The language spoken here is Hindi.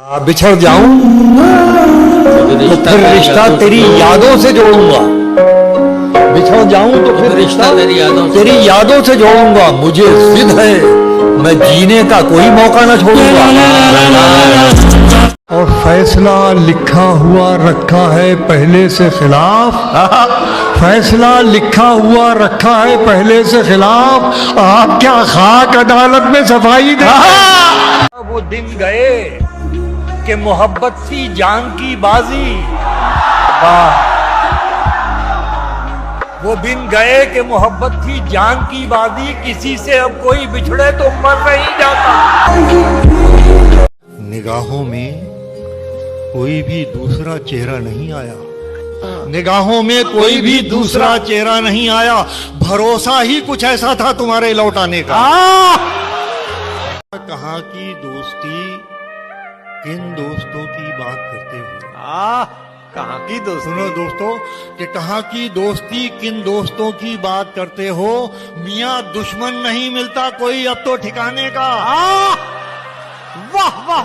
बिछड़ जाऊं तो फिर रिश्ता तेरी यादों से जोड़ूंगा। बिछड़ जाऊं तो फिर रिश्ता तेरी यादों से जोड़ूंगा। मुझे जिद है, मैं जीने का कोई मौका न छोड़ूंगा। और फैसला लिखा हुआ रखा है पहले से खिलाफ। फैसला लिखा हुआ रखा है पहले से खिलाफ। आप क्या खाक अदालत में सफाई दे। वो दिन गए कि मोहब्बत थी जान की बाजी। वो दिन गए कि मोहब्बत थी जान की बाजी। किसी से अब कोई बिछड़े तो मर नहीं जाता। निगाहों में कोई भी दूसरा चेहरा नहीं आया। निगाहों में कोई भी दूसरा चेहरा नहीं आया। भरोसा ही कुछ ऐसा था तुम्हारे लौट आने का। कहाँ की दोस्ती किन दोस्तों की बात करते हुए। कहाँ की दोस्ती। सुनो दोस्तों कि कहाँ की दोस्ती किन दोस्तों की बात करते हो। मियाँ दुश्मन नहीं मिलता कोई अब तो ठिकाने का। वाह वाह।